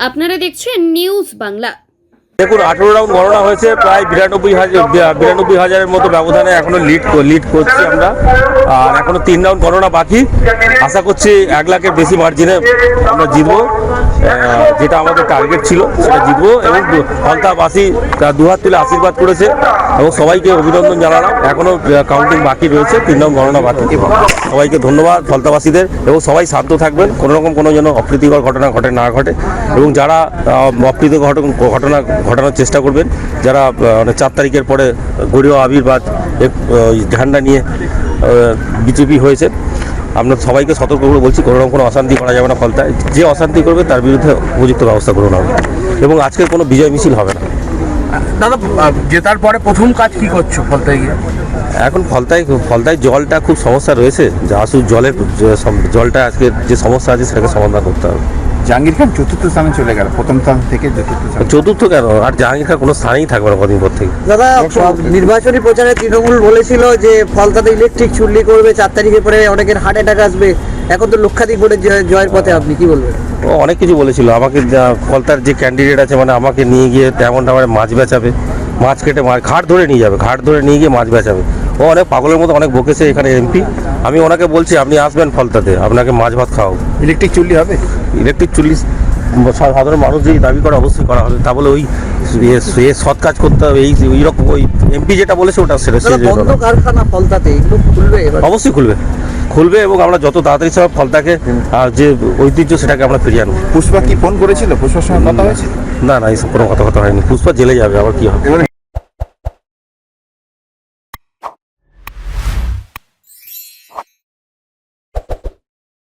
আপনারা দেখছেন নিউজ বাংলা। দেখুন 18 রাউন্ড গণনা হয়েছে, প্রায় 92,000-92,000-এর মতো ব্যবধানে এখনো লিড করছি আমরা। আর এখনো 3 রাউন্ড গণনা বাকি। আশা করছি 1 লাখের বেশি মার্জিনে আমরা জিতবো, যেটা আমাদের টার্গেট ছিল সেটা জিতবো। এবং ফলতাবাসী দুহাত তুলে আশীর্বাদ করেছে এবং সবাইকে অভিনন্দন জানালাম। এখনো কাউন্টিং বাকি রয়েছে, 3 রাউন্ড গণনা বাকি। সবাইকে ধন্যবাদ ফলতাবাসীদের, এবং সবাই শান্ত থাকবেন, কোনো রকম কোনো যেন অপ্রীতিকর ঘটনা না ঘটে। এবং যারা অপ্রীতিকর ঘটানোর চেষ্টা করবেন, যারা 4 তারিখের পরে গড়িয়া আবির্বাদ ঝান্ডা নিয়ে বিজেপি হয়েছে, আমরা সবাইকে সতর্ক করে বলছি কোনো রকম কোনো অশান্তি করা যাবে না ফলতায়। যে অশান্তি করবে তার বিরুদ্ধে উপযুক্ত ব্যবস্থা গ্রহণ হবে, এবং আজকের কোনো বিজয় মিছিল হবে না। দাদা, জেতার পরে প্রথম কাজ কি করছো ফলতায় গিয়ে? এখন ফলতায় জলটা খুব সমস্যা রয়েছে, যা আসুক জলটা আজকে যে সমস্যা আছে সেটাকে সমাধান করতে হবে। জাহাঙ্গীর খান চতুর্থ স্থানে চলে গেল, প্রথম স্থান থেকে চতুর্থ কেন, আর জাহাঙ্গীর খান কোনো স্থানেই থাকবে না কদিন পর থেকে। দাদা, নির্বাচনী প্রচারে তৃণমূল বলেছিল যে ফলতাতে ইলেকট্রিক চুল্লি করবে, 4 তারিখের পরে অনেকের হার্ট অ্যাটাক আসবে। এখন তো লক্ষাধিক ভোটে জয়ের পথে, আপনি কি বলবেন? ও অনেক কিছু বলেছিল আমাকে, ফলতার যে ক্যান্ডিডেট আছে মানে আমাকে নিয়ে গিয়ে তেমন মাছ বেচাবে, মাছ কেটে ঘাট ধরে নিয়ে যাবে, ঘাট ধরে নিয়ে গিয়ে মাছ বেচাবে। ও অনেক পাগলের মতো অনেক বকেছে এখানে এমপি। আমি ওনাকে বলছি আপনি আসবেন ফলতাতে, আপনাকে মাছ ভাত খাওয়াবো। ইলেকট্রিক চুল্লি হবে? ইলেকট্রিক চুল্লি সাধারণ মানুষ যদি দাবি করে অবশ্যই করা হবে। তা বলে ওই সৎ কাজ করতে হবে এই রকম ওই এমপি যেটা বলেছে ওটা সেটা বন্ধ কারখানা ফলতাতে এগুলো খুলবে এবার? অবশ্যই খুলবে, এবং আমরা যত তাড়াতাড়ি সব ফলতাকে যে ঐতিহ্য সেটাকে আমরা ফিরিয়ে আনবো। পুষ্পা কি ফোন করেছিল? পুষ্পার সঙ্গে কথা হয়েছে? না, এইসব কোনো কথা হয়নি। পুষ্পা জেলে যাবে, আবার কি হবে।